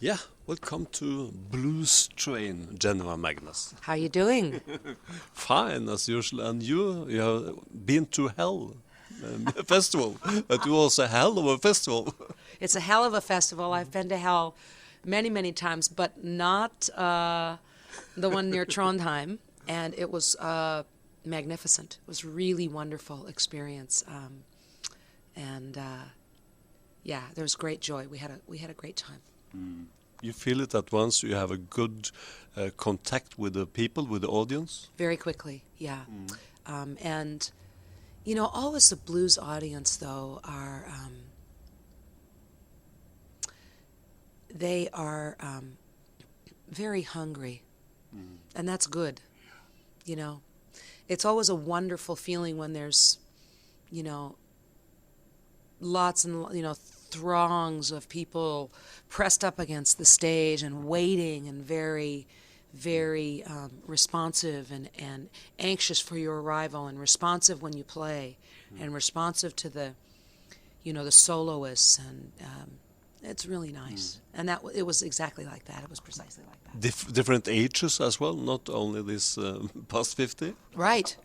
Yeah, welcome to Bluestrain, Janiva Magness. How you doing? Fine, as usual. And you have been to Hell festival. But it was a hell of a festival. It's a hell of a festival. I've been to Hell many, many times, but not the one near Trondheim. And it was magnificent. It was really wonderful experience. Yeah, there was great joy. We had a great time. Mm. You feel it at once. You have a good contact with the people, with the audience. Very quickly, yeah. And you know, always the blues audience though are they are very hungry, and that's good. You know, it's always a wonderful feeling when there's, you know, lots and, you know, throngs of people pressed up against the stage and waiting and very, very responsive and anxious for your arrival and responsive when you play and responsive to the, you know, the soloists, and it's really nice. And that it was exactly like that. It was precisely like that. Different ages as well, not only this past 50. Right.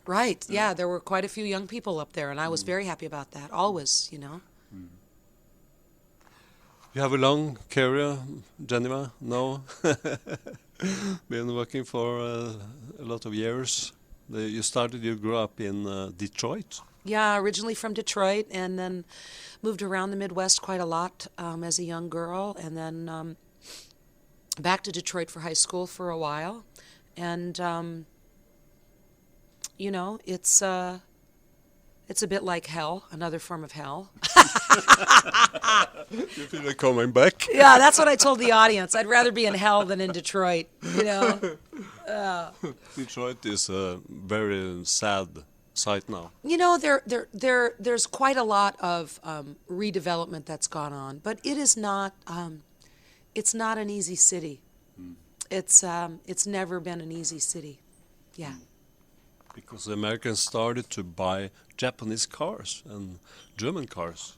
Yeah, there were quite a few young people up there, and I was very happy about that. Always, you know. You have a long career, Janiva, now. Been working for a lot of years. You grew up in Detroit. Yeah, originally from Detroit, and then moved around the Midwest quite a lot as a young girl, and then back to Detroit for high school for a while. And, you know, it's a bit like hell, another form of hell. You feel like coming back? Yeah, that's what I told the audience. I'd rather be in hell than in Detroit, you know. Detroit is a very sad site now. You know, there's quite a lot of redevelopment that's gone on, but it is not. It's not an easy city. It's never been an easy city. Yeah. Because the Americans started to buy Japanese cars and German cars.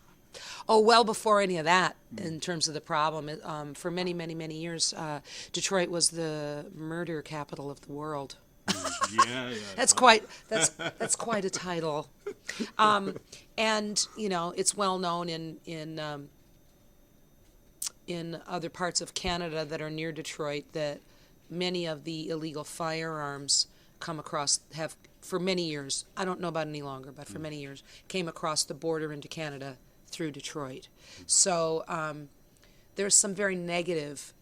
Oh, well before any of that, in terms of the problem. For many, many, many years, Detroit was the murder capital of the world. Yeah. That's quite a title. And, you know, it's well known in other parts of Canada that are near Detroit that many of the illegal firearms have for many years, I don't know about any longer, but for many years, came across the border into Canada through Detroit. So there's some very negative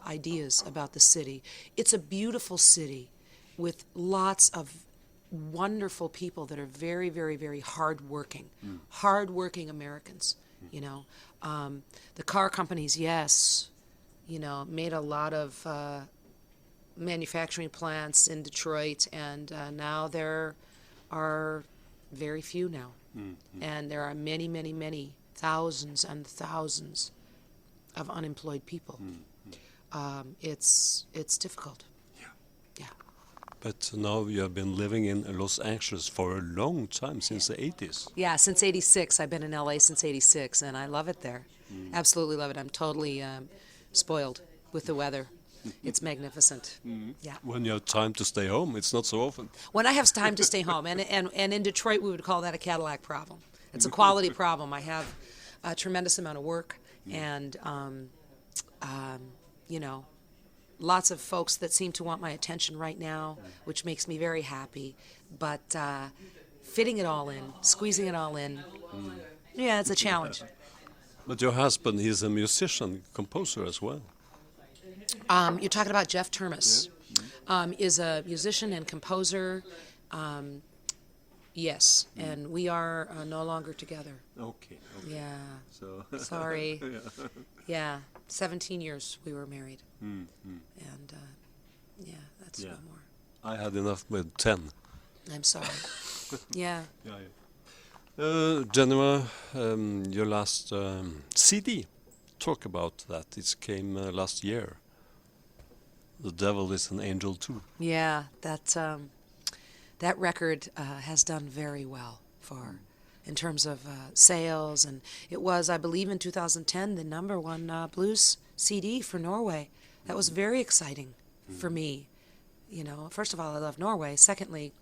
ideas about the city. It's a beautiful city with lots of wonderful people that are very, very, very hardworking Americans, you know. The car companies, yes, you know, made a lot of manufacturing plants in Detroit, and now there are very few now. And there are many, many, many thousands and thousands of unemployed people. It's difficult. Yeah. But now you have been living in Los Angeles for a long time, since the 80s. Yeah, since 86. I've been in LA since 86, and I love it there. Absolutely love it. I'm totally spoiled with the weather. It's magnificent. Yeah. When you have time to stay home, it's not so often. When I have time to stay home, and in Detroit we would call that a Cadillac problem. It's a quality problem. I have a tremendous amount of work, and you know, lots of folks that seem to want my attention right now, which makes me very happy. But fitting it all in, squeezing it all in, yeah, it's a challenge. But your husband, he's a musician, composer as well. You're talking about Jeff Termes. Is a musician and composer. Yes, and we are no longer together. Okay. Yeah. So Sorry. Yeah. 17 years we were married. And yeah, that's no more. I had enough with 10. I'm sorry. Yeah. Janiva, your last CD, talk about that. It came last year. The Devil is an Angel Too. Yeah, that record has done very well for in terms of sales. And it was, I believe, in 2010, the #1 blues CD for Norway. That was very exciting for me. You know, first of all, I love Norway. Secondly,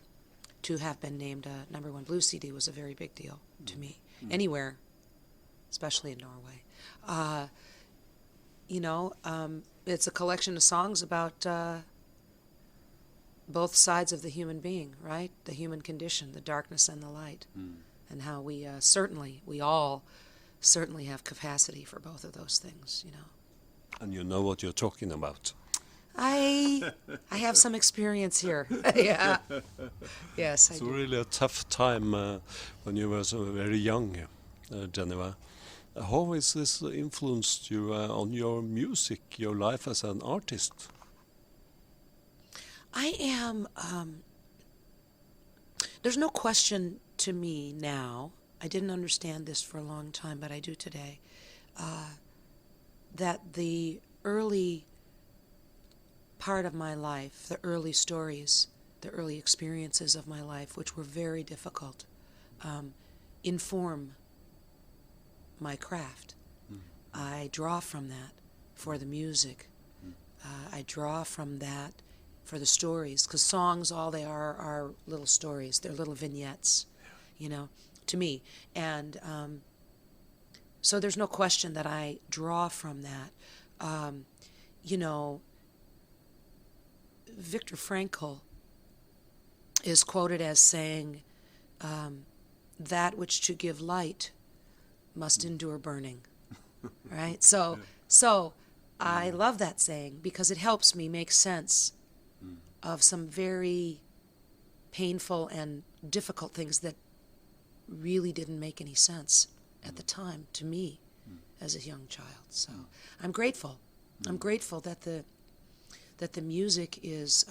to have been named a #1 blues CD was a very big deal to me. Anywhere, especially in Norway. You know, it's a collection of songs about both sides of the human being, right? The human condition, the darkness and the light, and how we all certainly have capacity for both of those things, you know. And you know what you're talking about. I have some experience here. Yeah. Yes, I It's do. really a tough time when you were so very young, Janiva. How has this influenced you on your music, your life as an artist? I am, there's no question to me now, I didn't understand this for a long time, but I do today, that the early part of my life, the early stories, the early experiences of my life, which were very difficult, inform my craft. I draw from that for the music. I draw from that for the stories, because songs, all they are little stories. They're little vignettes, you know, to me. And so there's no question that I draw from that. You know, Viktor Frankl is quoted as saying, that which to give light must endure burning, right? So I love that saying because it helps me make sense of some very painful and difficult things that really didn't make any sense at the time to me as a young child. So I'm grateful. I'm grateful that the music is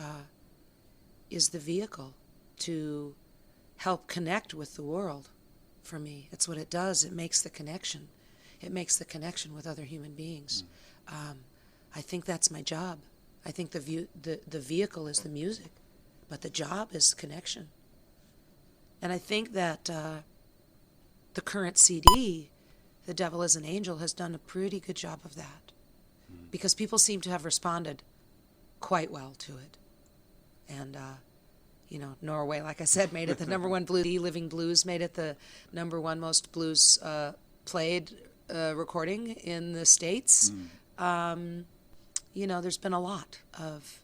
the vehicle to help connect with the world for me. It's what it does. It makes the connection. It makes the connection with other human beings. I think that's my job. I think the vehicle is the music, but the job is connection. And I think that the current CD, The Devil is an Angel, has done a pretty good job of that, because people seem to have responded quite well to it. And, you know, Norway, like I said, made it the #1 blues. Living Blues made it the #1 most blues played recording in the States. You know, there's been a lot of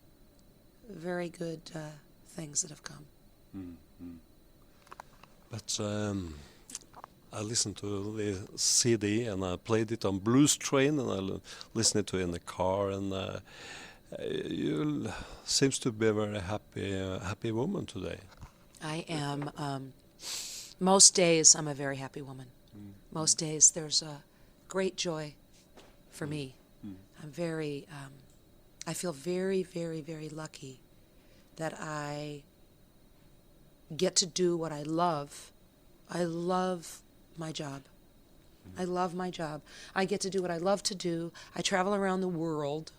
very good things that have come. But I listened to the CD and I played it on Bluestrain and I listened to it in the car, and you seems to be a very happy woman today. I am. Most days I'm a very happy woman. Most days there's a great joy for me. I'm very, I feel very, very, very lucky that I get to do what I love. I love my job. I love my job. I get to do what I love to do. I travel around the world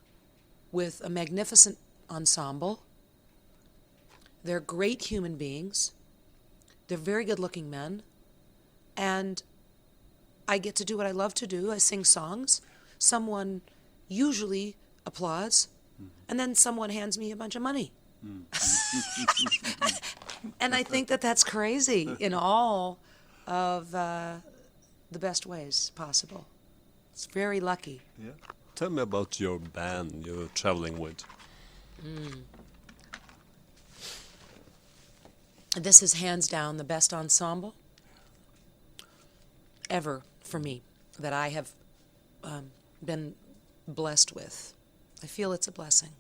with a magnificent ensemble. They're great human beings. They're very good-looking men. And I get to do what I love to do. I sing songs. Someone usually applauds, and then someone hands me a bunch of money. And I think that that's crazy in all of the best ways possible. It's very lucky. Yeah. Tell me about your band you're traveling with. This is hands down the best ensemble ever for me that I have been blessed with. I feel it's a blessing.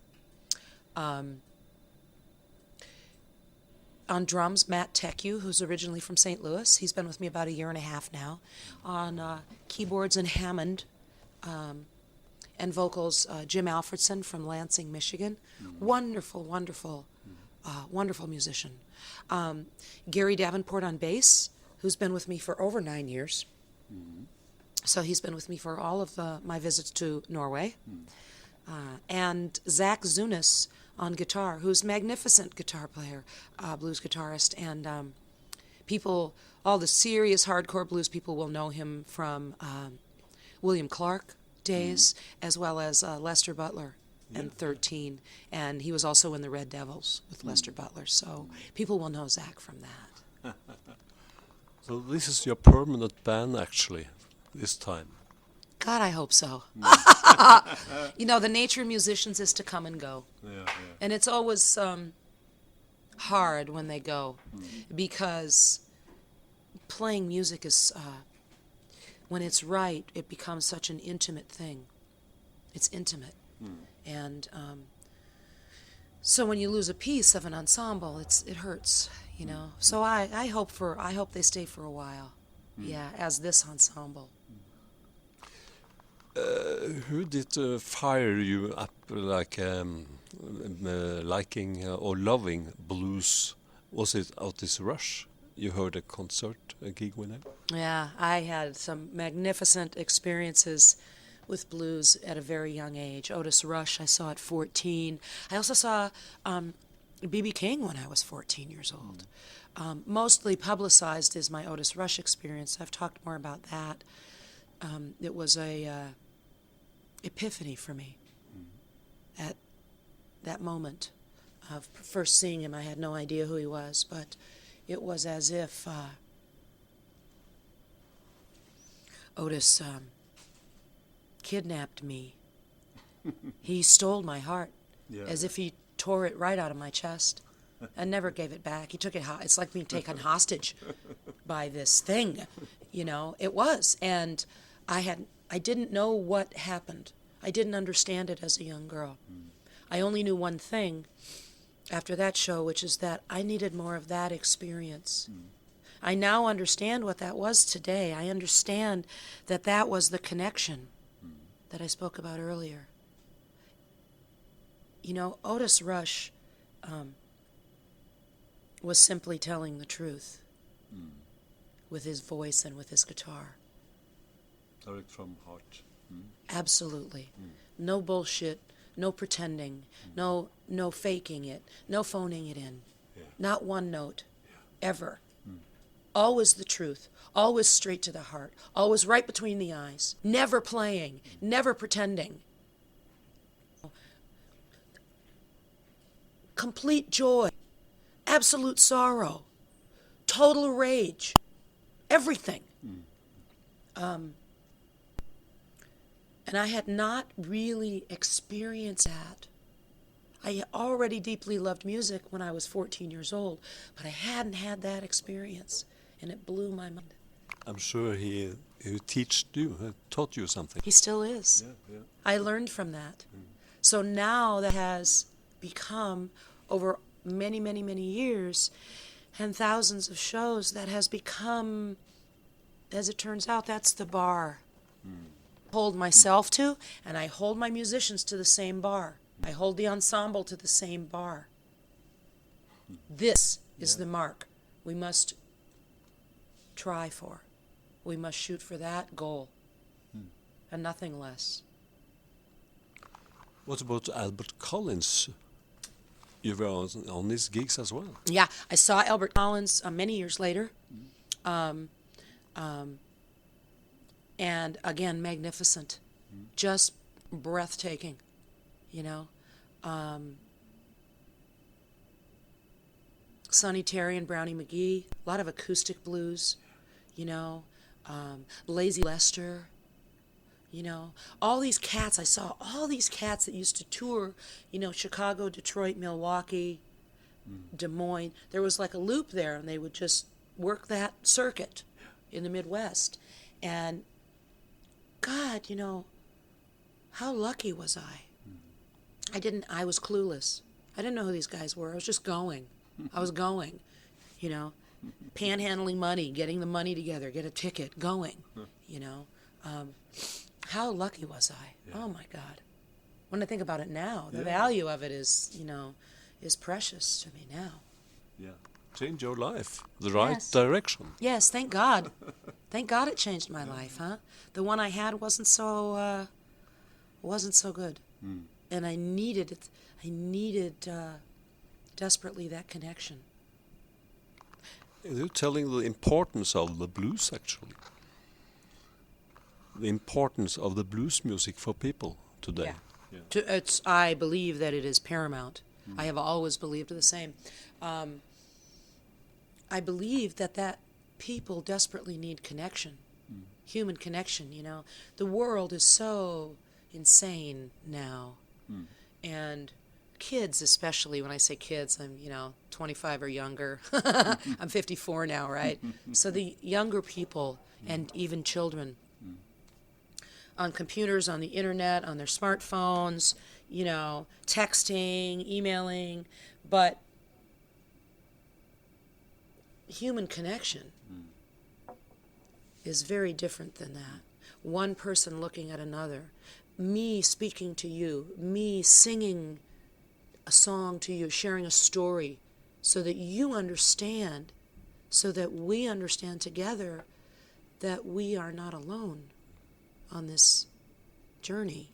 On drums, Matt Tecu, who's originally from St. Louis. He's been with me about 1.5 years now. On keyboards and Hammond and vocals, Jim Alfredson from Lansing, Michigan. Wonderful, wonderful, wonderful musician. Gary Davenport on bass, who's been with me for over 9 years. So he's been with me for all of my visits to Norway. And Zach Zunis on guitar, who's a magnificent guitar player, blues guitarist, and People, all the serious hardcore blues people will know him from William Clark days, as well as Lester Butler and 13. And he was also in the Red Devils with Lester Butler. So people will know Zach from that. So this is your permanent band, actually, this time. God, I hope so. You know, the nature of musicians is to come and go. Yeah. And it's always hard when they go, because playing music is, when it's right, it becomes such an intimate thing. It's intimate. And so when you lose a piece of an ensemble, it hurts, you know. So I hope they stay for a while, yeah, as this ensemble. Who did fire you up like liking or loving blues? Was it Otis Rush? You heard a concert, a gig with him? Yeah, I had some magnificent experiences with blues at a very young age. Otis Rush I saw at 14. I also saw B.B. King when I was 14 years old. Mostly publicized is my Otis Rush experience. I've talked more about that. It was a epiphany for me at that moment of first seeing him. I had no idea who he was, but it was as if Otis kidnapped me. He stole my heart, as if he tore it right out of my chest and never gave it back. He took it. It's like being taken hostage by this thing, you know. It was, and I didn't know what happened. I didn't understand it as a young girl. I only knew one thing after that show, which is that I needed more of that experience. I now understand what that was today. I understand that that was the connection that I spoke about earlier. You know, Otis Rush was simply telling the truth with his voice and with his guitar. Direct from heart. Absolutely. No bullshit, no pretending, no faking it, no phoning it in. Not one note, ever. Always the truth, always straight to the heart, always right between the eyes, never playing, never pretending. Complete joy, absolute sorrow, total rage, everything. And I had not really experienced that. I already deeply loved music when I was 14 years old, but I hadn't had that experience, and it blew my mind. I'm sure he taught you something. He still is. Yeah. I learned from that. So now that has become, over many, many, many years and thousands of shows, that has become, as it turns out, that's the bar. Hold myself to, and I hold my musicians to the same bar. I hold the ensemble to the same bar. This is the mark we must try for. We must shoot for that goal, and nothing less. What about Albert Collins? You were on his gigs as well. Yeah, I saw Albert Collins many years later. And again, magnificent, just breathtaking, you know. Sonny Terry and Brownie McGee, a lot of acoustic blues, you know. Lazy Lester, you know. All these cats, I saw all these cats that used to tour, you know, Chicago, Detroit, Milwaukee, Des Moines. There was like a loop there, and they would just work that circuit in the Midwest. And God, you know, how lucky was I? I was clueless. I didn't know who these guys were. I was just going. I was going, you know, panhandling money, getting the money together, get a ticket, going, you know. How lucky was I? Yeah. Oh, my God. When I think about it now, the value of it is, you know, is precious to me now. Yeah. Change your life, the right direction. Yes, thank God. Thank God it changed my life, huh? The one I had wasn't so good, and I needed it. I needed desperately that connection. You're telling the importance of the blues, actually. The importance of the blues music for people today. Yeah. I believe that it is paramount. I have always believed the same. I believe that people desperately need connection, human connection, you know. The world is so insane now. And kids especially, when I say kids, I'm, 25 or younger. I'm 54 now, right? So the younger people and even children on computers, on the internet, on their smartphones, texting, emailing, but human connection is very different than that. One person looking at another, me speaking to you, me singing a song to you, sharing a story so that you understand, so that we understand together that we are not alone on this journey,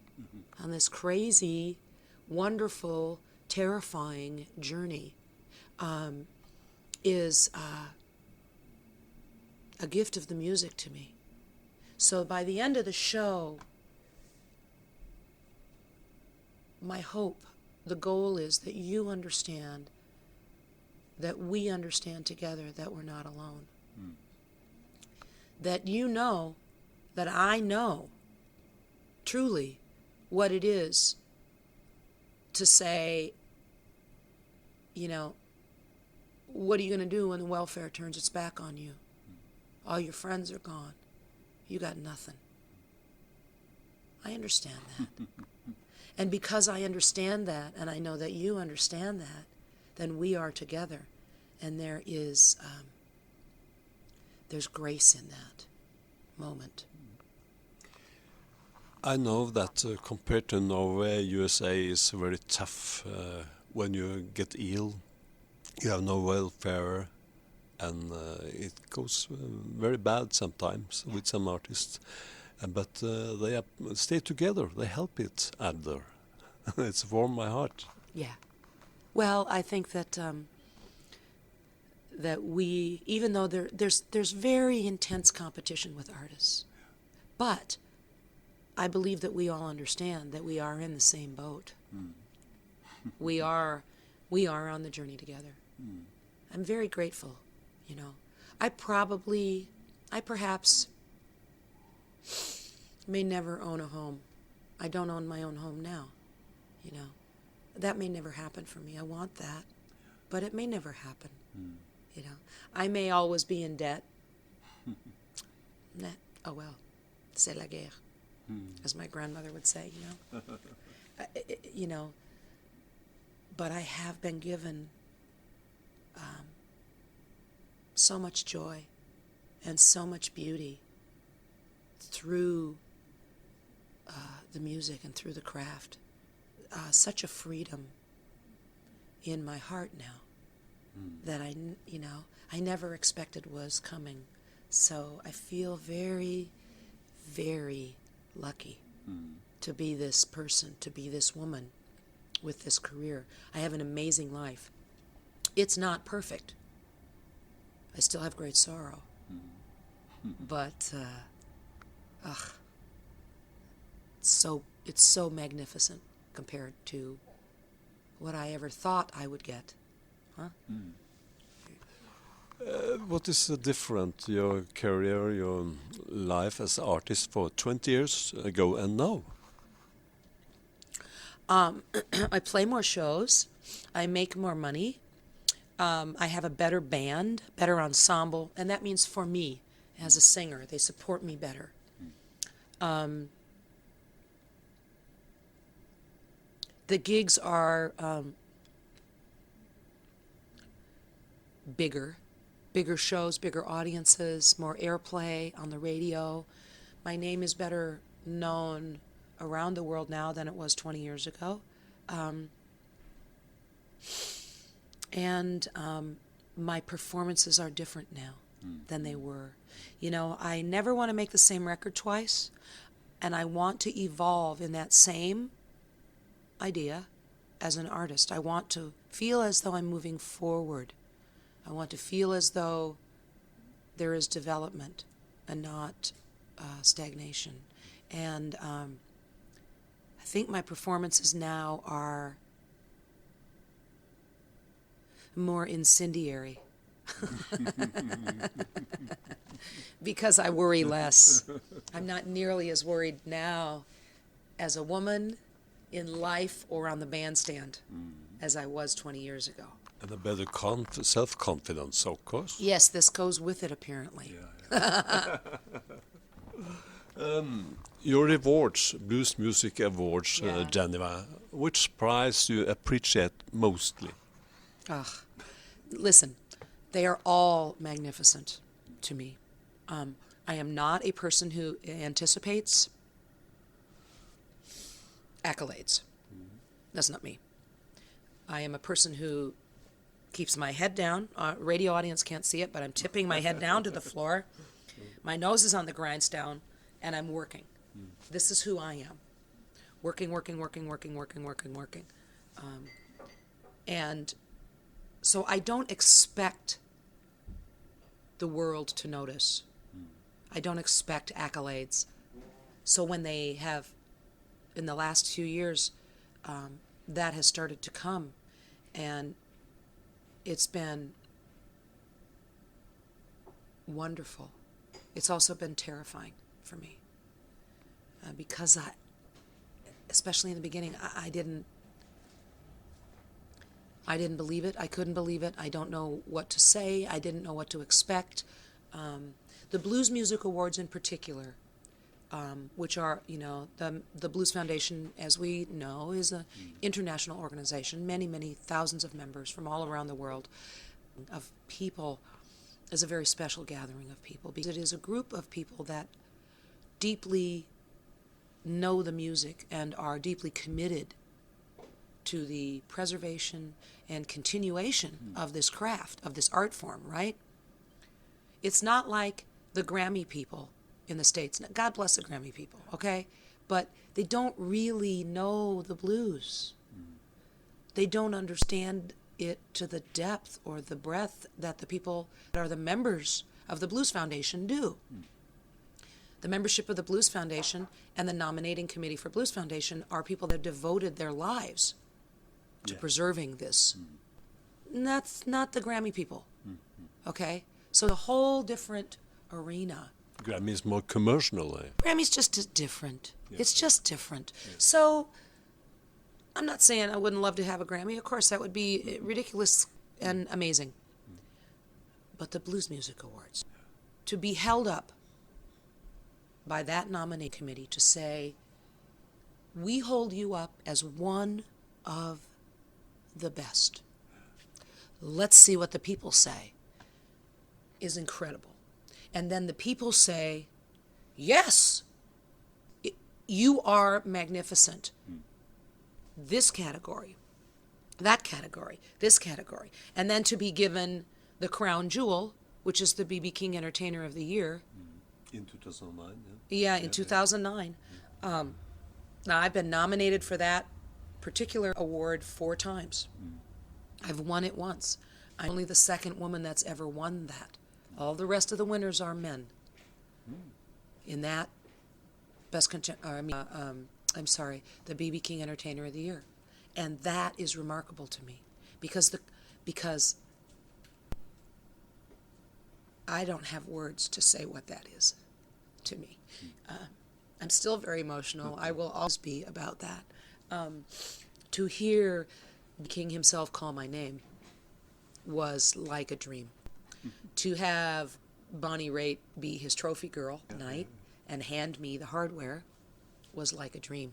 on this crazy, wonderful, terrifying journey, is a gift of the music to me. So by the end of the show, my hope, the goal is that you understand, that we understand together that we're not alone. That you know, that I know truly what it is to say, what are you going to do when the welfare turns its back on you? All your friends are gone. You got nothing. I understand that. And because I understand that, and I know that you understand that, then we are together. And there's grace in that moment. I know that compared to Norway, USA is very tough. When you get ill, you have no welfare, and it goes very bad sometimes with some artists. But they stay together. They help it other. It's warmed my heart. Yeah. Well, I think that that we, even though there's very intense competition with artists, but I believe that we all understand that we are in the same boat. we are on the journey together. I'm very grateful, I perhaps may never own a home. I don't own my own home now, That may never happen for me. I want that, but it may never happen, I may always be in debt. Oh well, c'est la guerre, as my grandmother would say, But I have been given so much joy and so much beauty through the music and through the craft. Such a freedom in my heart now that I never expected was coming. So I feel very, very lucky to be this person, to be this woman with this career. I have an amazing life. It's not perfect. I still have great sorrow. But, it's so magnificent compared to what I ever thought I would get. Huh? What is different, your career, your life as artist for 20 years ago and now? I play more shows. I make more money. I have a better band, better ensemble, and that means for me as a singer, they support me better. The gigs are bigger shows, bigger audiences, more airplay on the radio. My name is better known around the world now than it was 20 years ago. And my performances are different now than they were. I never want to make the same record twice, and I want to evolve in that same idea as an artist. I want to feel as though I'm moving forward. I want to feel as though there is development and not stagnation. And I think my performances now are more incendiary because I worry less. I'm not nearly as worried now as a woman in life or on the bandstand as I was 20 years ago. And a better self-confidence, of course. Yes, this goes with it, apparently. Your awards, Blues Music Awards, Yeah. Janiva, which prize do you appreciate mostly? Listen, they are all magnificent to me. I am not a person who anticipates accolades. That's not me. I am a person who keeps my head down. Radio audience can't see it, but I'm tipping my head down to the floor. My nose is on the grindstone, and I'm working. This is who I am. Working. And so I don't expect the world to notice. I don't expect accolades. So when they have, in the last few years, that has started to come, and it's been wonderful. It's also been terrifying for me because especially in the beginning, I didn't believe it. I couldn't believe it. I don't know what to say. I didn't know what to expect. The Blues Music Awards in particular, which are, the Blues Foundation, as we know, is an international organization, many thousands of members from all around the world, of people, is a very special gathering of people, because it is a group of people that deeply know the music and are deeply committed to the preservation and continuation of this craft, of this art form, right? It's not like the Grammy people in the States. God bless the Grammy people, okay? But they don't really know the blues. They don't understand it to the depth or the breadth that the people that are the members of the Blues Foundation do. The membership of the Blues Foundation and the nominating committee for Blues Foundation are people that have devoted their lives to preserving this. And that's not the Grammy people, okay? So a whole different arena. Grammy is more commercial. Grammy's just different. It's just different. So I'm not saying I wouldn't love to have a Grammy. Of course, that would be ridiculous and amazing. But the Blues Music Awards, to be held up by that nominating committee to say, we hold you up as one of the best. Let's see what the people say, is incredible. And then the people say, yes, you are magnificent. This category, that category, this category. And then to be given the crown jewel, which is the B.B. King Entertainer of the Year. In 2009, Yeah, in 2009. Now, I've been nominated for that particular award 4 times. I've won it once. I'm only the second woman that's ever won that. All the rest of the winners are men. In that the B.B. King Entertainer of the Year. And that is remarkable to me because I don't have words to say what that is to me. I'm still very emotional. I will always be about that. To hear the King himself call my name was like a dream. To have Bonnie Raitt be his trophy girl tonight and hand me the hardware was like a dream.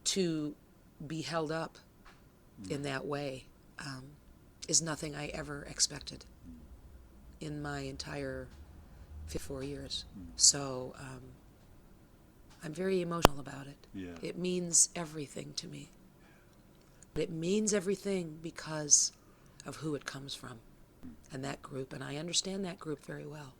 To be held up in that way is nothing I ever expected in my entire 4 years. So I'm very emotional about it. It means everything to me. It means everything because of who it comes from and that group, and I understand that group very well.